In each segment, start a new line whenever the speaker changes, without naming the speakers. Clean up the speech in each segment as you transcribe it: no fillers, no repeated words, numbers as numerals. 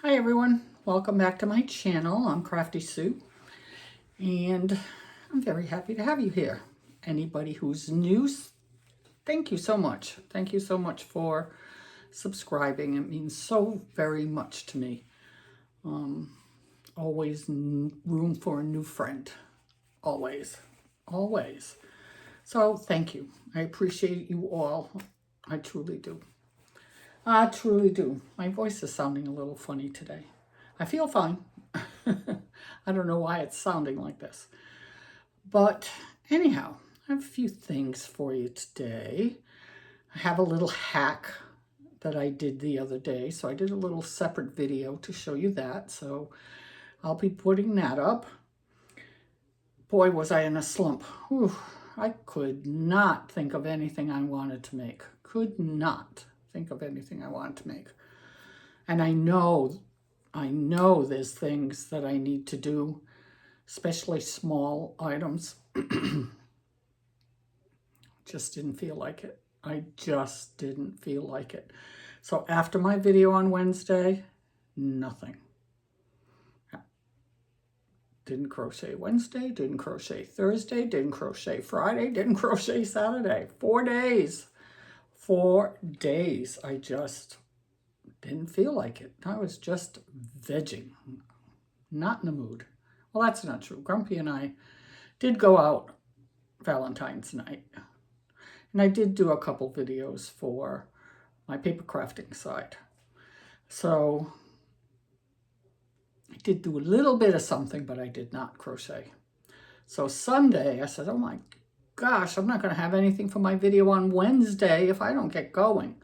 Hi everyone, welcome back to my channel. I'm Crafty Sue and I'm very happy to have you here. Anybody who's new, thank you so much. Thank you so much for subscribing. It means so very much to me. Always room for a new friend. Always, always. So thank you. I appreciate you all. I truly do. I truly do. My voice is sounding a little funny today. I feel fine. I don't know why it's sounding like this. But anyhow, I have a few things for you today. I have a little hack that I did the other day. So I did a little separate video to show you that. So I'll be putting that up. Boy, was I in a slump. Whew, I could not think of anything I wanted to make. Could not think of anything I wanted to make. And I know there's things that I need to do, especially small items. Just didn't feel like it. I just didn't feel like it. So after my video on Wednesday, nothing. Didn't crochet Wednesday, didn't crochet Thursday, didn't crochet Friday, didn't crochet Saturday. 4 days. 4 days. I just didn't feel like it. I was just vegging, not in the mood. Well, that's not true. Grumpy and I did go out Valentine's night. And I did do a couple videos for my paper crafting side. So I did do a little bit of something, but I did not crochet. So Sunday, I said, oh my gosh, I'm not going to have anything for my video on Wednesday if I don't get going.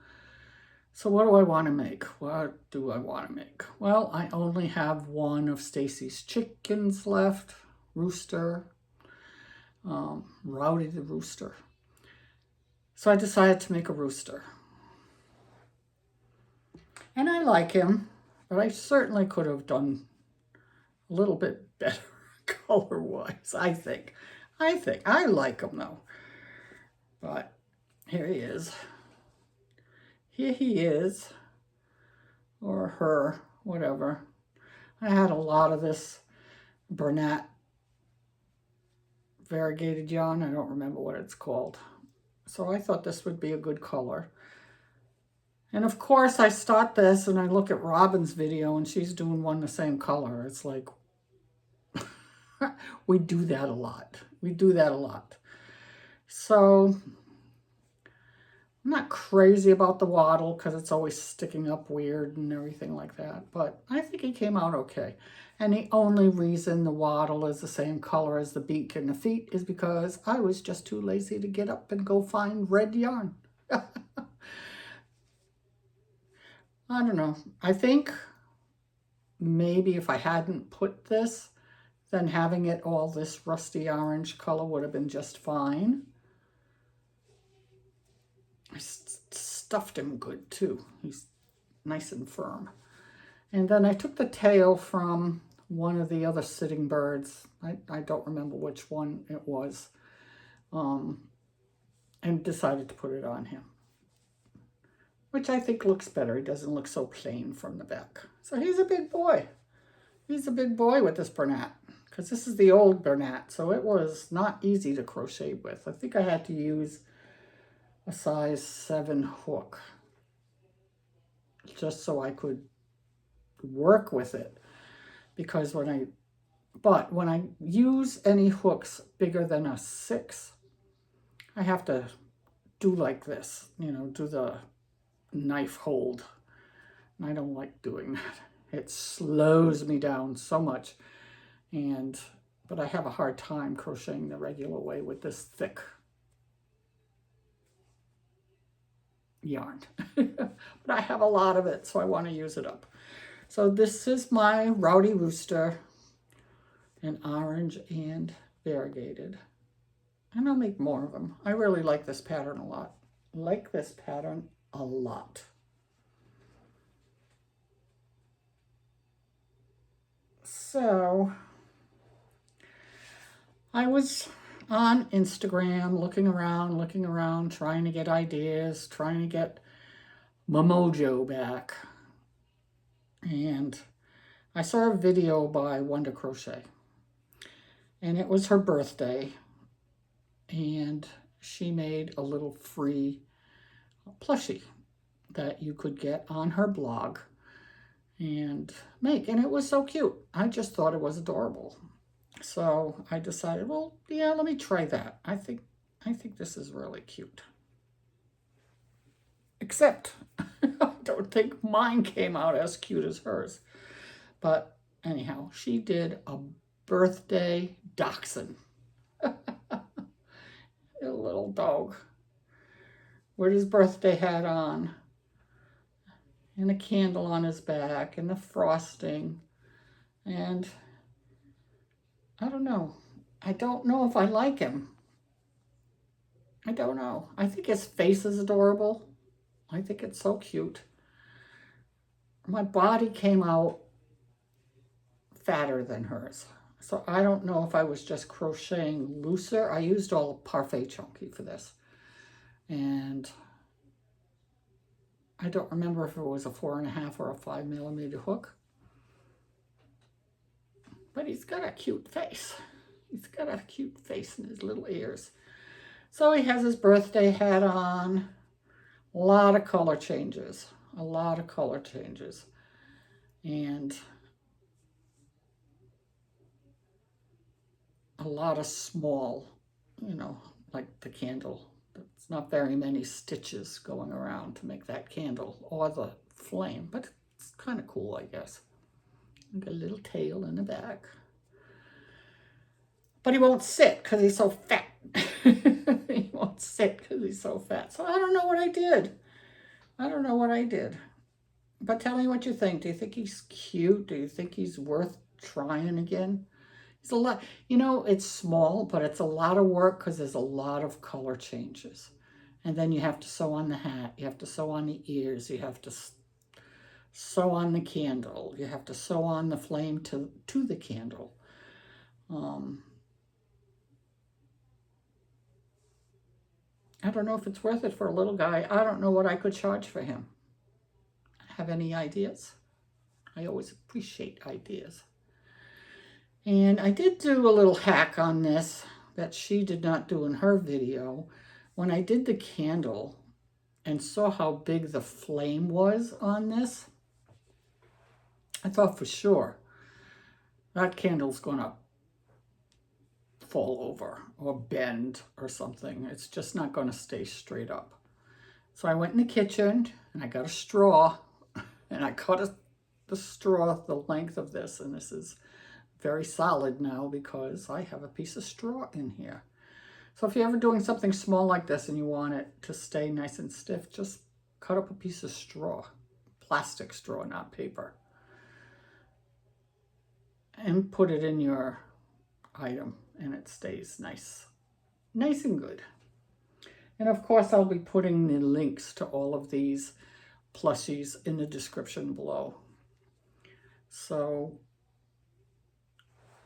So what do I want to make? What do I want to make? Well, I only have one of Stacy's chickens left, Rooster, Rowdy the Rooster. So I decided to make a rooster. And I like him, but I certainly could have done a little bit better color-wise, I think. I like him though. But here he is. Here he is, or her, whatever. I had a lot of this Bernat variegated yarn. I don't remember what it's called. So I thought this would be a good color. And of course I start this and I look at Robin's video and she's doing one the same color. It's like, we do that a lot. We do that a lot. So I'm not crazy about the wattle because it's always sticking up weird and everything like that. But I think it came out okay. And the only reason the wattle is the same color as the beak and the feet is because I was just too lazy to get up and go find red yarn. I don't know. I think maybe if I hadn't put this, then having it all this rusty orange color would have been just fine. I stuffed him good too. He's nice and firm. And then I took the tail from one of the other sitting birds. I don't remember which one it was. And decided to put it on him, which I think looks better. He doesn't look so plain from the back. So he's a big boy. He's a big boy with this Bernat, because this is the old Bernat, so it was not easy to crochet with. I think I had to use a size 7 hook just so I could work with it, because when I use any hooks bigger than a 6, I have to do like this, you know, do the knife hold. And I don't like doing that. It slows me down so much. But I have a hard time crocheting the regular way with this thick yarn. But I have a lot of it, so I want to use it up. So this is my Rowdy Rooster in orange and variegated. And I'll make more of them. I really like this pattern a lot. Like this pattern a lot. So I was on Instagram looking around, trying to get ideas, trying to get my mojo back. And I saw a video by Wonder Crochet, and it was her birthday, and she made a little free plushie that you could get on her blog and make, and it was so cute. I just thought it was adorable. So I decided, well, yeah, let me try that. I think this is really cute. Except I don't think mine came out as cute as hers. But anyhow, she did a birthday dachshund. A little dog with his birthday hat on and a candle on his back and the frosting. And I don't know. I don't know if I like him. I don't know. I think his face is adorable. I think it's so cute. My body came out fatter than hers. So I don't know if I was just crocheting looser. I used all Parfait Chunky for this. And I don't remember if it was a 4.5 or a 5mm hook. But he's got a cute face. He's got a cute face and his little ears. So he has his birthday hat on. A lot of color changes. A lot of color changes. And a lot of small, you know, like the candle. It's not very many stitches going around to make that candle or the flame, but it's kind of cool, I guess. Got a little tail in the back. But he won't sit because he's so fat. He won't sit because he's so fat. So I don't know what I did. I don't know what I did. But tell me what you think. Do you think he's cute? Do you think he's worth trying again? It's a lot. You know, it's small, but it's a lot of work because there's a lot of color changes. And then you have to sew on the hat. You have to sew on the ears. You have to sew on the candle. You have to sew on the flame to the candle. I don't know if it's worth it for a little guy. I don't know what I could charge for him. Have any ideas? I always appreciate ideas. And I did do a little hack on this that she did not do in her video. When I did the candle and saw how big the flame was on this, I thought for sure that candle's gonna fall over or bend or something. It's just not gonna stay straight up. So I went in the kitchen and I got a straw and I cut the straw the length of this, and this is very solid now because I have a piece of straw in here. So if you're ever doing something small like this and you want it to stay nice and stiff, just cut up a piece of straw, plastic straw, not paper, and put it in your item and it stays nice and good. And of course I'll be putting the links to all of these plushies in the description below. So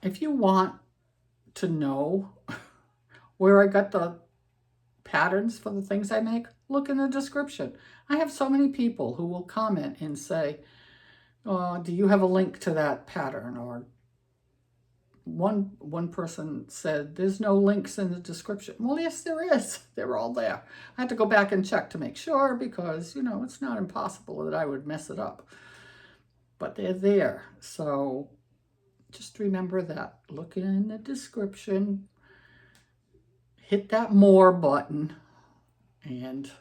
if you want to know where I got the patterns for the things I make, look in the description. I have so many people who will comment and say, do you have a link to that pattern? Or one person said, there's no links in the description. Well, yes, there is. They're all there. I had to go back and check to make sure because, you know, it's not impossible that I would mess it up. But they're there. So just remember that. Look in the description. Hit that more button and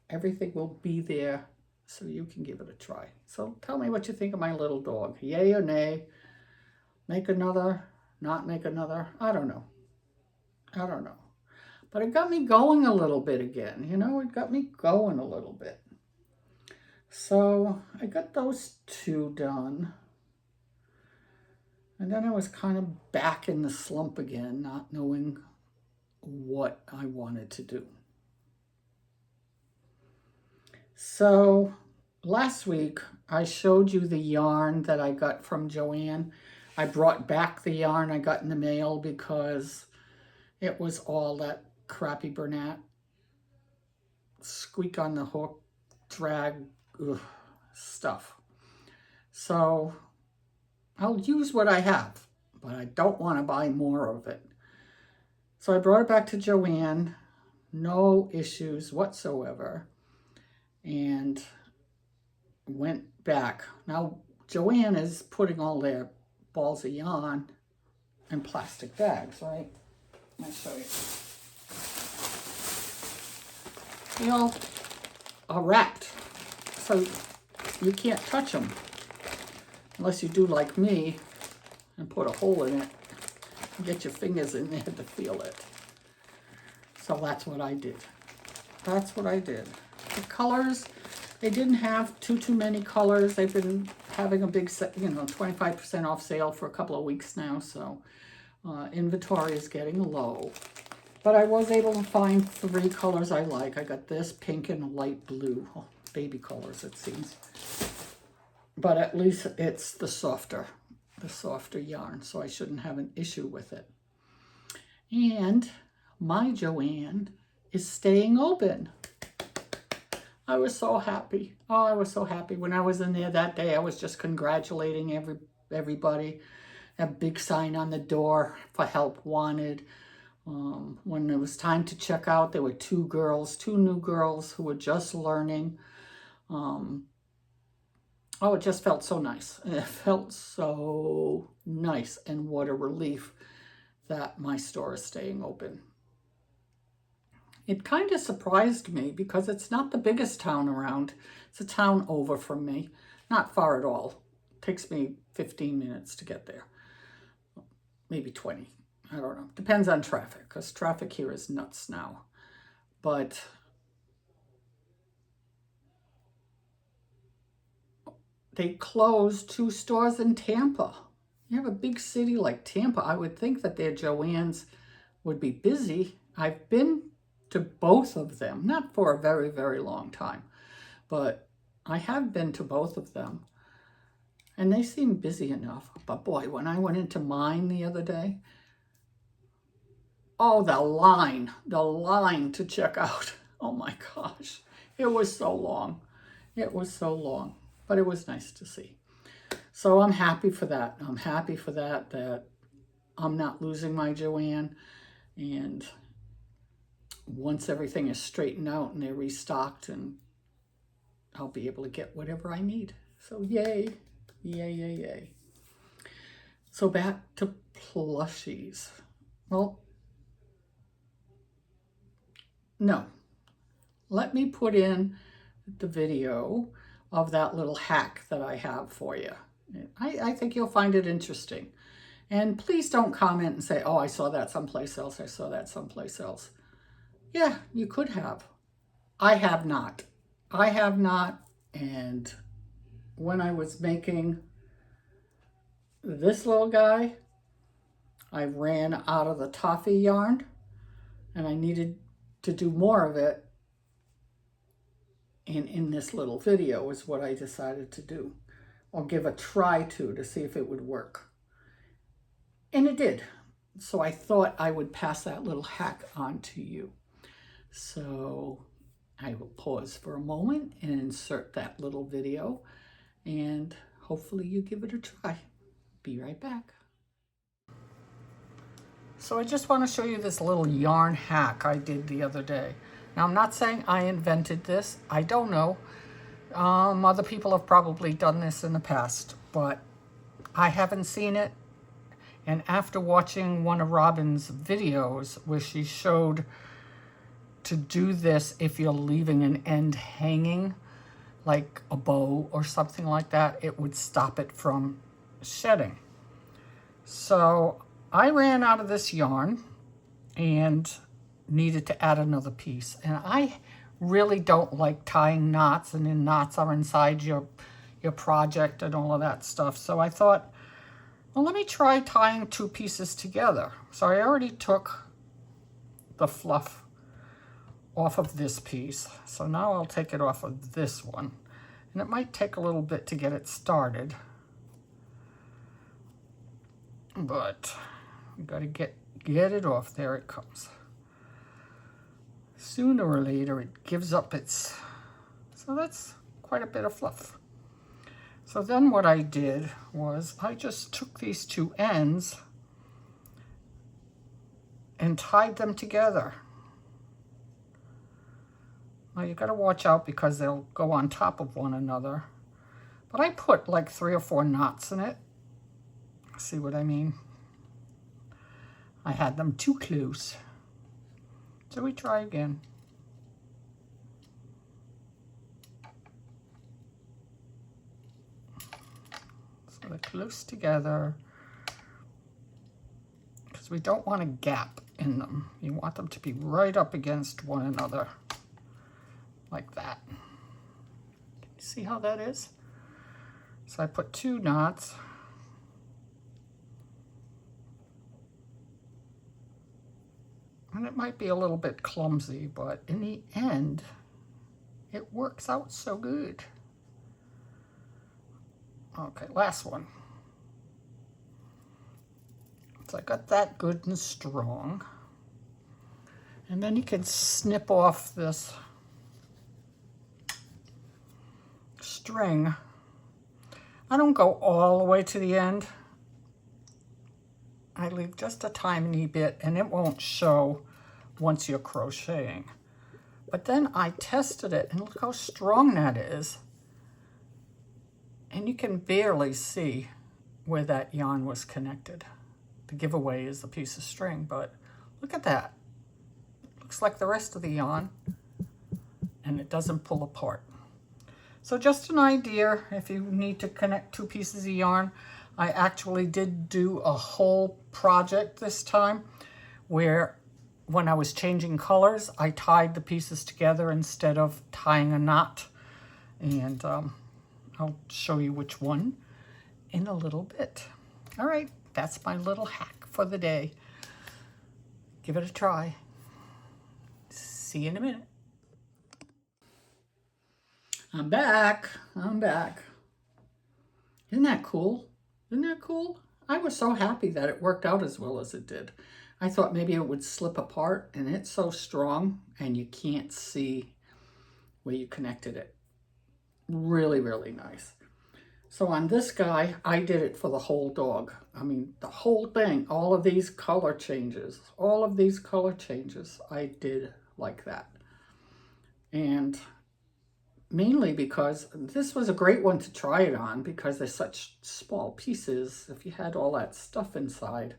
everything will be there so you can give it a try. So tell me what you think of my little dog. Yay or nay? Make another? Not make another? I don't know. I don't know. But it got me going a little bit again. You know, it got me going a little bit. So I got those two done. And then I was kind of back in the slump again, not knowing what I wanted to do. So last week I showed you the yarn that I got from Joanne. I brought back the yarn I got in the mail because it was all that crappy Bernat squeak on the hook, drag stuff. So I'll use what I have, but I don't want to buy more of it. So I brought it back to Joanne, no issues whatsoever, and went back. Now, Joanne is putting all their balls of yarn in plastic bags, right? I'll show you. They all are wrapped, so you can't touch them unless you do like me and put a hole in it and get your fingers in there to feel it. So that's what I did. That's what I did. The colors, they didn't have too many colors. They've been having a big, 25% off sale for a couple of weeks now, so inventory is getting low. But I was able to find 3 colors I like. I got this, pink, and light blue. Oh, baby colors, it seems. But at least it's the softer yarn, so I shouldn't have an issue with it. And my Joanne is staying open. I was so happy. Oh, I was so happy. When I was in there that day, I was just congratulating everybody. A big sign on the door for help wanted. When it was time to check out, there were 2 new girls who were just learning. Oh, it just felt so nice. It felt so nice, and what a relief that my store is staying open. It kind of surprised me because it's not the biggest town around. It's a town over from me. Not far at all. It takes me 15 minutes to get there. Maybe 20. I don't know. Depends on traffic, because traffic here is nuts now. But they closed 2 stores in Tampa. You have a big city like Tampa. I would think that their Joann's would be busy. I've been to both of them, not for a very, very long time, but I have been to both of them, and they seem busy enough. But boy, when I went into mine the other day, oh, the line to check out. Oh my gosh, it was so long. It was so long, but it was nice to see. So I'm happy for that. I'm happy for that I'm not losing my Joanne. And once everything is straightened out and they're restocked, and I'll be able to get whatever I need. So yay, yay, yay, yay. So back to plushies. Well, no. Let me put in the video of that little hack that I have for you. I think you'll find it interesting. And please don't comment and say, oh, I saw that someplace else. I saw that someplace else. Yeah, you could have. I have not. I have not. And when I was making this little guy, I ran out of the toffee yarn, and I needed to do more of it. And in this little video is what I decided to do, or give a try to see if it would work. And it did. So I thought I would pass that little hack on to you. So I will pause for a moment and insert that little video, and hopefully you give it a try. Be right back. So I just want to show you this little yarn hack I did the other day. Now, I'm not saying I invented this. I don't know. Other people have probably done this in the past, but I haven't seen it. And after watching one of Robin's videos where she showed to do this if you're leaving an end hanging, like a bow or something like that, it would stop it from shedding. So I ran out of this yarn and needed to add another piece. And I really don't like tying knots, and then knots are inside your project and all of that stuff. So I thought, well, let me try tying 2 pieces together. So I already took the fluff off of this piece. So now I'll take it off of this one. And it might take a little bit to get it started, but we gotta get it off. There it comes. Sooner or later it gives up its, so that's quite a bit of fluff. So So then what I did was I just took these two ends and tied them together. Now you got to watch out because they'll go on top of one another. But I put like 3 or 4 knots in it. See what I mean? I had them too close. So we try again. So they're close together because we don't want a gap in them. You want them to be right up against one another like that. Can you see how that is? So I put 2 knots. And it might be a little bit clumsy, but in the end, it works out so good. Okay, last one. So I got that good and strong. And then you can snip off this string. I don't go all the way to the end. I leave just a tiny bit and it won't show once you're crocheting. But then I tested it and look how strong that is. And you can barely see where that yarn was connected. The giveaway is a piece of string, but look at that. It looks like the rest of the yarn and it doesn't pull apart. So just an idea if you need to connect 2 pieces of yarn. I actually did do a whole project this time where when I was changing colors, I tied the pieces together instead of tying a knot. And I'll show you which one in a little bit. All right, that's my little hack for the day. Give it a try. See you in a minute. I'm back. I'm back. Isn't that cool? Isn't that cool? I was so happy that it worked out as well as it did. I thought maybe it would slip apart, and it's so strong and you can't see where you connected it. Really, really nice. So on this guy, I did it for the whole dog. I mean, the whole thing, all of these color changes, I did like that. And mainly because this was a great one to try it on because they're such small pieces. If you had all that stuff inside,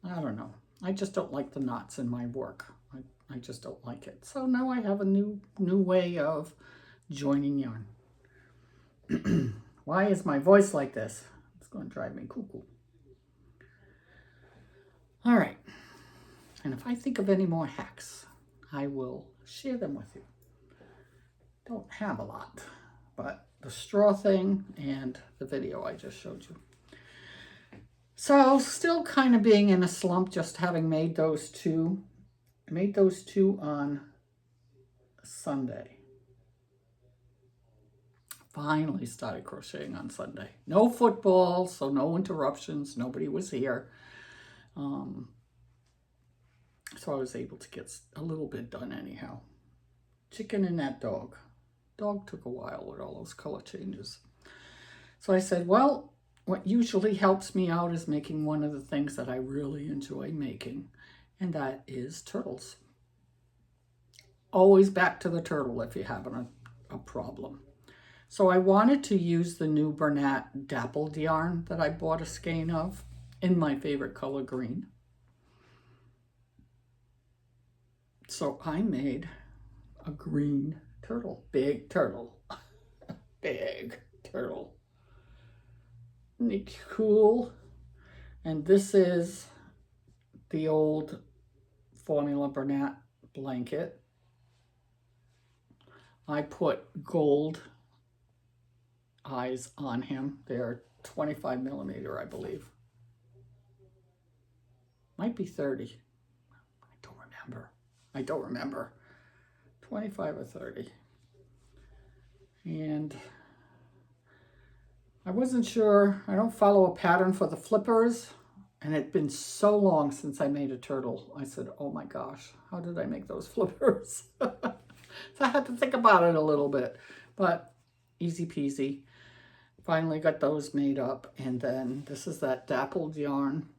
I don't know. I just don't like the knots in my work. I just don't like it. So now I have a new way of joining yarn. Why is my voice like this? It's going to drive me cuckoo. All right. And if I think of any more hacks, I will share them with you. Don't have a lot, but the straw thing and the video I just showed you. So still kind of being in a slump, just having made those two. I made those 2 on Sunday. Finally started crocheting on Sunday. No football, so no interruptions. Nobody was here. So I was able to get a little bit done anyhow. Chicken and that dog. Dog took a while with all those color changes. So I said, well, what usually helps me out is making one of the things that I really enjoy making, and that is turtles. Always back to the turtle if you're having a problem. So I wanted to use the new Bernat dappled yarn that I bought a skein of in my favorite color, green. So I made a green turtle, big turtle, big turtle. Isn't it cool? And this is the old Formula Bernat blanket. I put gold eyes on him. They're 25 millimeter, I believe. Might be 30. I don't remember. 25 or 30. And I wasn't sure. I don't follow a pattern for the flippers. And it'd been so long since I made a turtle. I said, oh my gosh, how did I make those flippers? So I had to think about it a little bit. But easy peasy. finally got those made up. And then this is that dappled yarn.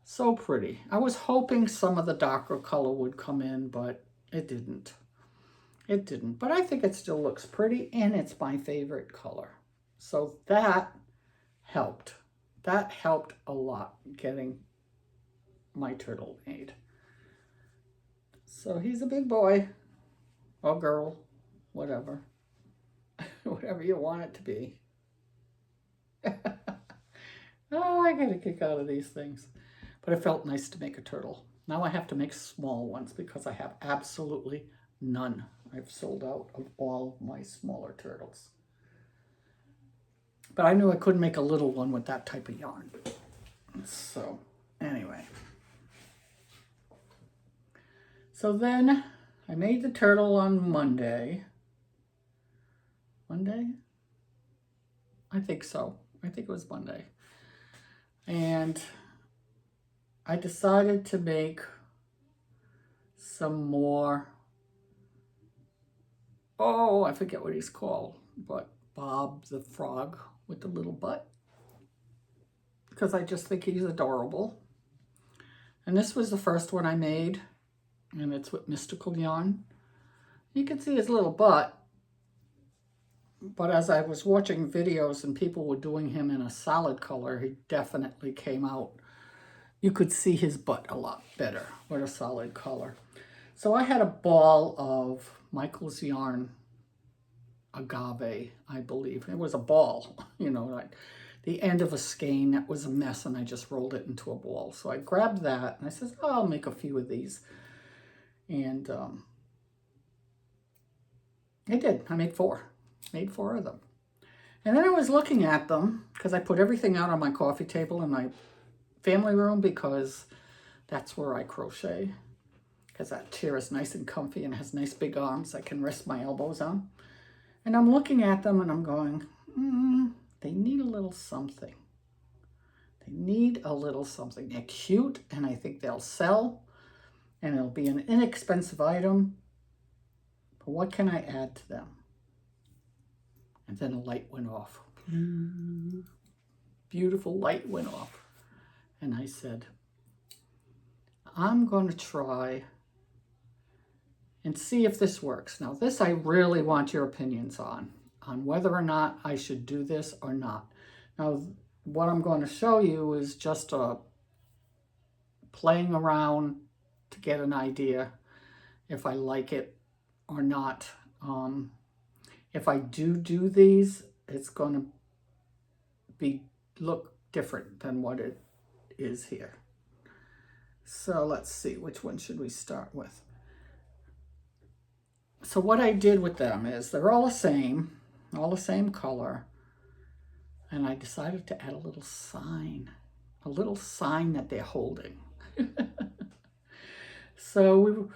So pretty. I was hoping some of the darker color would come in, but it didn't. It didn't. But I think it still looks pretty, and it's my favorite color. So that helped. That helped a lot getting my turtle made. So he's a big boy or girl, whatever. Whatever you want it to be. Oh, I get a kick out of these things. But it felt nice to make a turtle. Now I have to make small ones because I have absolutely none. I've sold out of all my smaller turtles. But I knew I couldn't make a little one with that type of yarn. So, anyway. So then I made the turtle on Monday. Monday? I think so. I think it was Monday. And I decided to make some more, oh, I forget what he's called, but Bob the frog with the little butt, because I just think he's adorable. And this was the first one I made, and it's with mystical yarn. You can see his little butt, but as I was watching videos and people were doing him in a solid color, he definitely came out. You could see his butt a lot better with a solid color. So I had a ball of Michael's yarn, agave, I believe. It was a ball, you know, like the end of a skein that was a mess, and I just rolled it into a ball. So I grabbed that and I said, oh, I'll make a few of these. And I did. I made four of them. And then I was looking at them because I put everything out on my coffee table in my family room because that's where I crochet, because that chair is nice and comfy and has nice big arms I can rest my elbows on. And I'm looking at them and I'm going, they need a little something. They need a little something. They're cute and I think they'll sell and it'll be an inexpensive item. But what can I add to them? And then a light went off. Beautiful light went off. And I said, I'm going to try and see if this works. Now this I really want your opinions on whether or not I should do this or not. Now what I'm going to show you is just playing around to get an idea if I like it or not. If I do these, it's going to look different than what it is here. So let's see, which one should we start with? So what I did with them is they're all the same color. And I decided to add a little sign that they're holding. So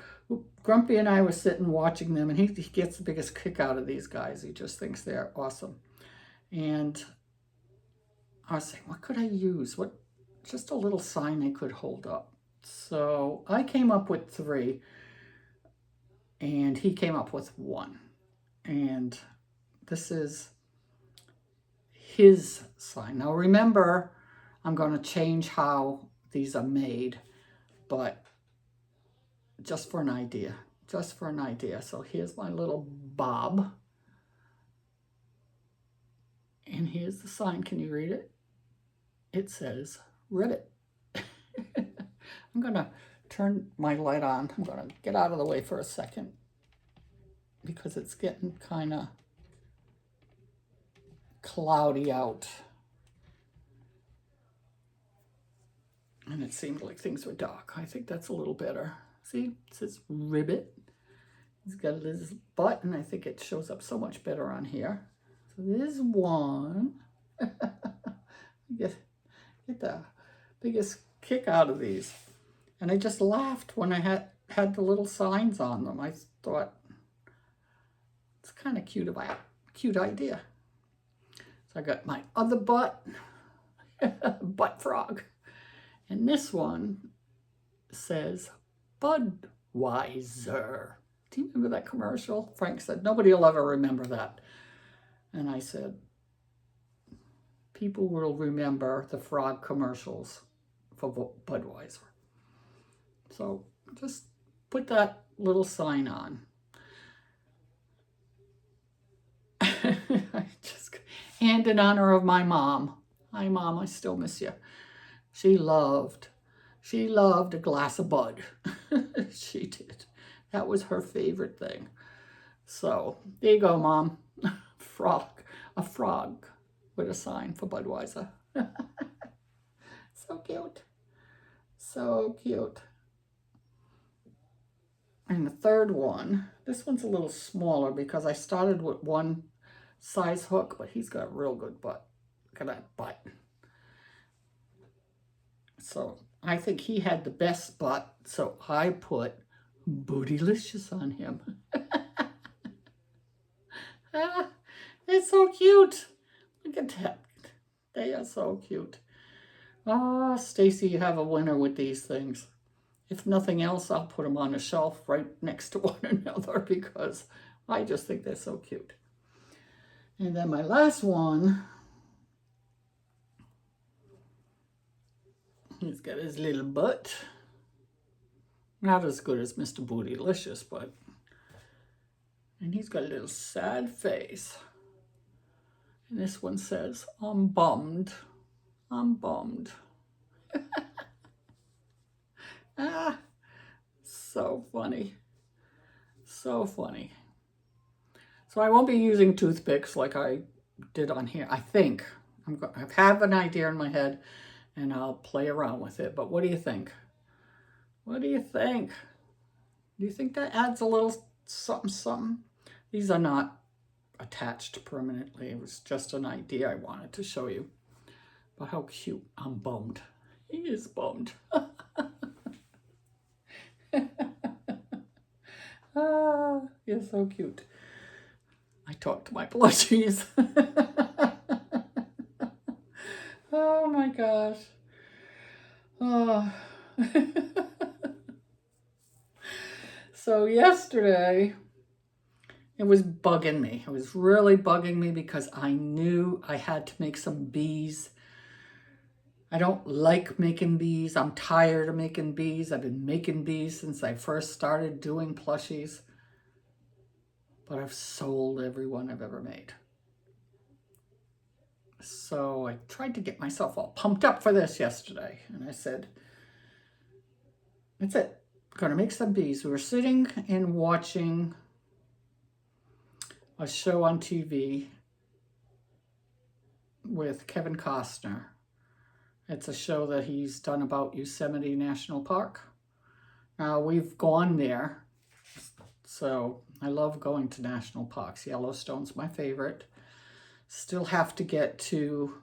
Grumpy and I were sitting watching them, and he gets the biggest kick out of these guys. He just thinks they're awesome. And I was saying, what could I use? Just a little sign they could hold up. So I came up with 3, and he came up with 1. And this is his sign. Now remember, I'm going to change how these are made, but just for an idea. So here's my little Bob. And here's the sign. Can you read it? It says ribbit. I'm going to turn my light on. I'm going to get out of the way for a second because it's getting kind of cloudy out. And it seemed like things were dark. I think that's a little better. See, it says ribbit. He's got his butt, and I think it shows up so much better on here. So there's one. Get the biggest kick out of these. And I just laughed when I had the little signs on them. I thought, it's kind of cute idea. So I got my other butt frog. And this one says Budweiser. Do you remember that commercial? Frank said, nobody will ever remember that. And I said, people will remember the frog commercials for Budweiser. So just put that little sign on. And in honor of my mom. Hi, Mom, I still miss you. She loved a glass of Bud. She did. That was her favorite thing. So there you go, Mom. A frog with a sign for Budweiser. So cute. So cute. And the third one, this one's a little smaller because I started with one size hook, but he's got a real good butt. Look at that butt. So I think he had the best butt, so I put Bootylicious on him. Ah, it's so cute. Look at that. They are so cute. Ah, Stacy, you have a winner with these things. If nothing else, I'll put them on a shelf right next to one another because I just think they're so cute. And then my last one, he's got his little butt. Not as good as Mr. Bootylicious, but, and he's got a little sad face. And this one says, I'm bummed. I'm bummed. Ah, so funny. So funny. So I won't be using toothpicks like I did on here. I think. I have an idea in my head and I'll play around with it. But what do you think? What do you think? Do you think that adds a little something, something? These are not attached permanently. It was just an idea I wanted to show you. But how cute. I'm bummed. He is bummed. Ah, you're so cute. I talk to my plushies. Oh my gosh. Oh. So yesterday, it was bugging me. It was really bugging me because I knew I had to make some bees. I don't like making bees. I'm tired of making bees. I've been making bees since I first started doing plushies. But I've sold every one I've ever made. So I tried to get myself all pumped up for this yesterday. And I said, that's it. I'm going to make some bees. We were sitting and watching a show on TV with Kevin Costner. It's a show that he's done about Yosemite National Park. Now, we've gone there, so I love going to national parks. Yellowstone's my favorite. Still have to get to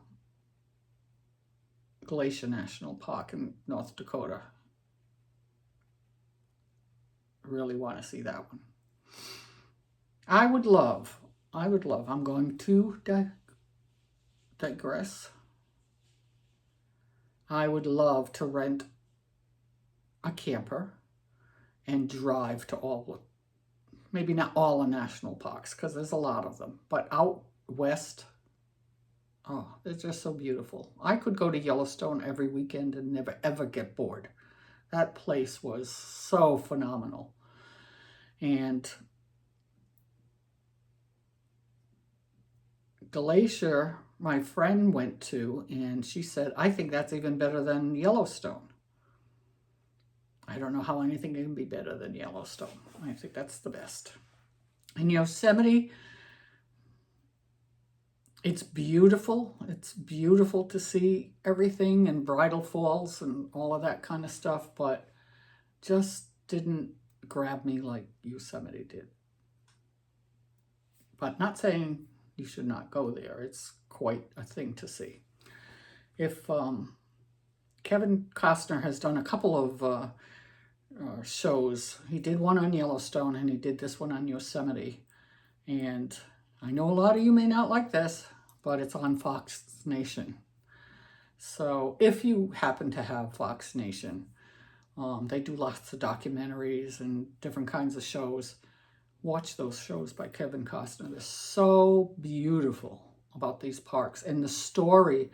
Glacier National Park in North Dakota. Really want to see that one. I would love, I'm going to digress. I would love to rent a camper and drive to all, maybe not all the national parks because there's a lot of them, but out west, oh, they're just so beautiful. I could go to Yellowstone every weekend and never ever get bored. That place was so phenomenal. And Glacier, my friend went to, and she said, I think that's even better than Yellowstone. I don't know how anything can be better than Yellowstone. I think that's the best. In Yosemite, it's beautiful. It's beautiful to see everything and Bridal Falls and all of that kind of stuff, but just didn't grab me like Yosemite did. But not saying you should not go there. It's quite a thing to see. If Kevin Costner has done a couple of shows. He did one on Yellowstone and he did this one on Yosemite. And I know a lot of you may not like this, but it's on Fox Nation. So if you happen to have Fox Nation, they do lots of documentaries and different kinds of shows. Watch those shows by Kevin Costner. They're so beautiful. about these parks and the story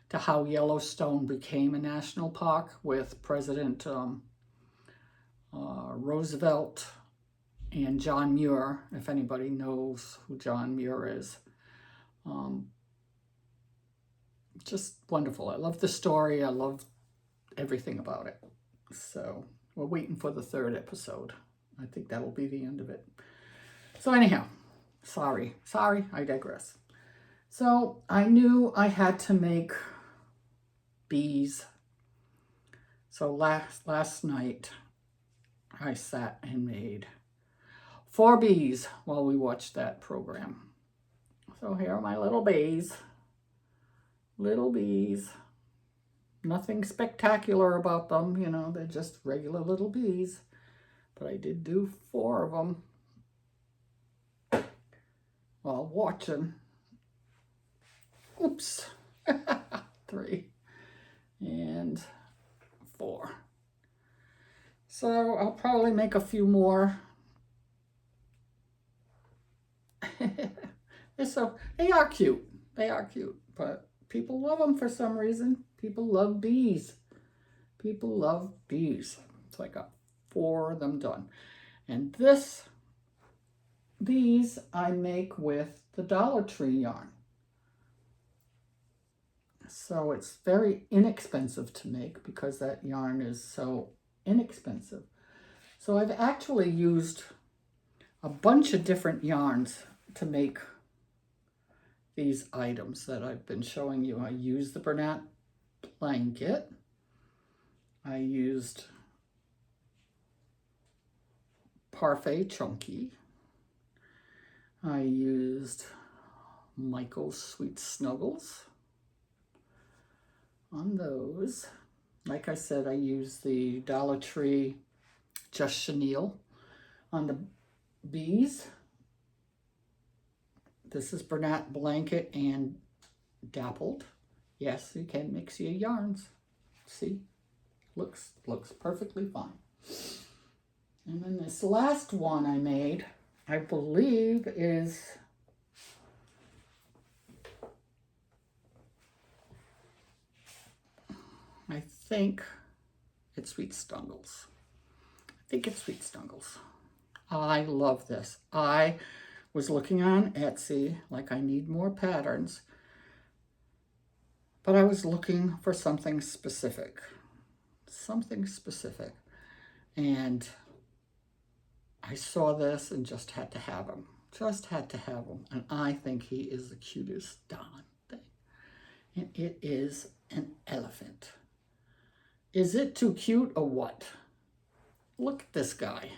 to how Yellowstone became a national park with President Roosevelt and John Muir, if anybody knows who John Muir is. Just wonderful. I love the story. I love everything about it. So we're waiting for the 3rd episode. I think that'll be the end of it. So anyhow, sorry, I digress. So I knew I had to make bees. So last night I sat and made 4 bees while we watched that program. So here are my little bees. Little bees. Nothing spectacular about them, you know, they're just regular little bees. But I did do 4 of them while watching. Oops. 3 and 4. So I'll probably make a few more. So they are cute. They are cute, but people love them for some reason. People love bees. People love bees. So I got 4 of them done. And these I make with the Dollar Tree yarn. So it's very inexpensive to make because that yarn is so inexpensive. So I've actually used a bunch of different yarns to make these items that I've been showing you. I used the Bernat blanket. I used Parfait Chunky. I used Michael's Sweet Snuggles on those. Like I said, I used the Dollar Tree Just Chenille on the bees. This is Bernat blanket and dappled. Yes, you can mix your yarns. See, looks perfectly fine. And then this last one I made, I believe is I think it's Sweet Snuggles. I love this. I was looking on Etsy, like I need more patterns, but I was looking for something specific. And I saw this and just had to have him. And I think he is the cutest darn thing. And it is an elephant. Is it too cute or what? Look at this guy.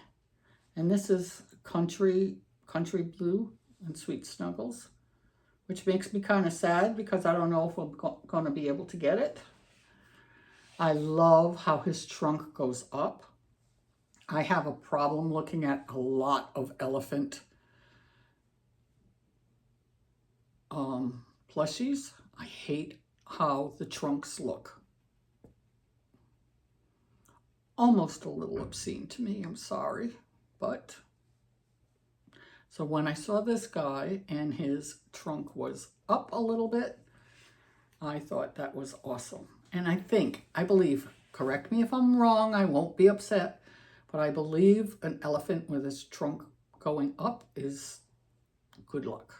And this is Country Blue and Sweet Snuggles, which makes me kind of sad because I don't know if I'm going to be able to get it. I love how his trunk goes up. I have a problem looking at a lot of elephant plushies. I hate how the trunks look. Almost a little obscene to me, I'm sorry. But, so when I saw this guy and his trunk was up a little bit, I thought that was awesome. And I believe, correct me if I'm wrong, I won't be upset, but I believe an elephant with his trunk going up is good luck.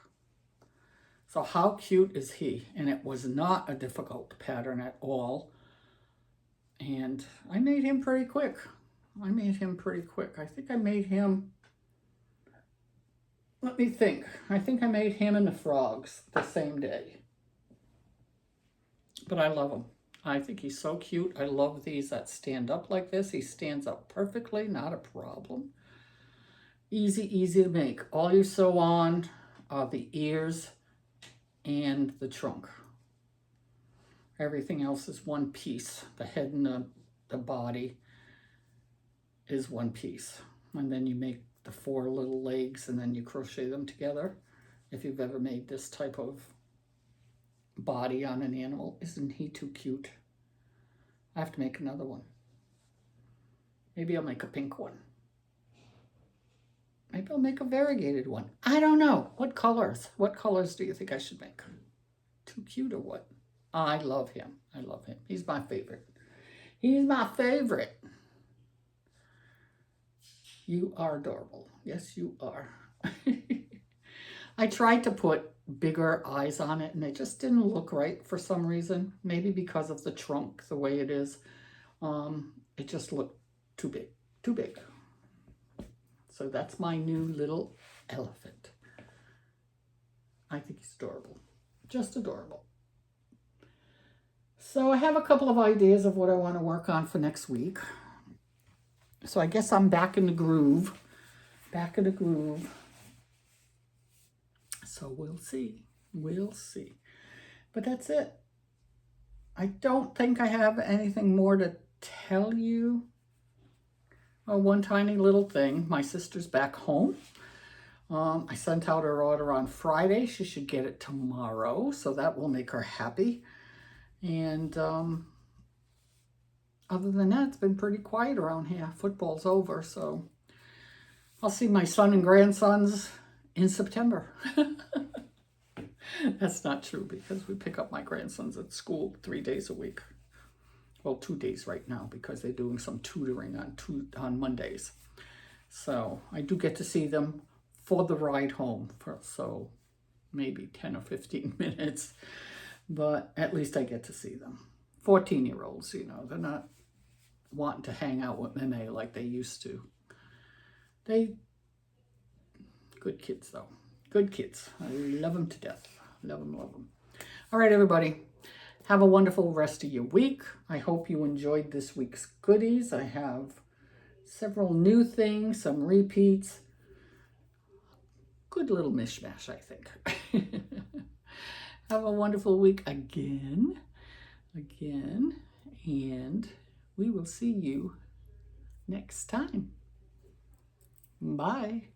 So how cute is he? And it was not a difficult pattern at all. And I made him pretty quick. I think I made him, let me think. I think I made him and the frogs the same day. But I love him. I think he's so cute. I love these that stand up like this. He stands up perfectly, not a problem. Easy to make. All you sew on are the ears and the trunk. Everything else is one piece. The head and the body is one piece. And then you make the 4 little legs and then you crochet them together. If you've ever made this type of body on an animal, isn't he too cute? I have to make another one. Maybe I'll make a pink one. Maybe I'll make a variegated one. I don't know. What colors do you think I should make? too cute or what? I love him. I love him. He's my favorite. He's my favorite. You are adorable. Yes, you are. I tried to put bigger eyes on it and they just didn't look right for some reason. Maybe because of the trunk, the way it is. It just looked too big. Too big. So that's my new little elephant. I think he's adorable. Just adorable. So I have a couple of ideas of what I want to work on for next week. So I guess I'm back in the groove. Back in the groove. So we'll see. We'll see. But that's it. I don't think I have anything more to tell you. Oh, one tiny little thing. My sister's back home. I sent out her order on Friday. She should get it tomorrow. So that will make her happy. And other than that, it's been pretty quiet around here. Football's over, so I'll see my son and grandsons in September. That's not true because we pick up my grandsons at school 3 days a week. Well, 2 days right now because they're doing some tutoring on Mondays. So I do get to see them for the ride home, so maybe 10 or 15 minutes. But at least I get to see them. 14-year-olds, you know, they're not wanting to hang out with Meme like they used to. Good kids, though. Good kids. I love them to death. Love them, love them. All right, everybody. Have a wonderful rest of your week. I hope you enjoyed this week's goodies. I have several new things, some repeats. Good little mishmash, I think. Have a wonderful week again, and we will see you next time. Bye.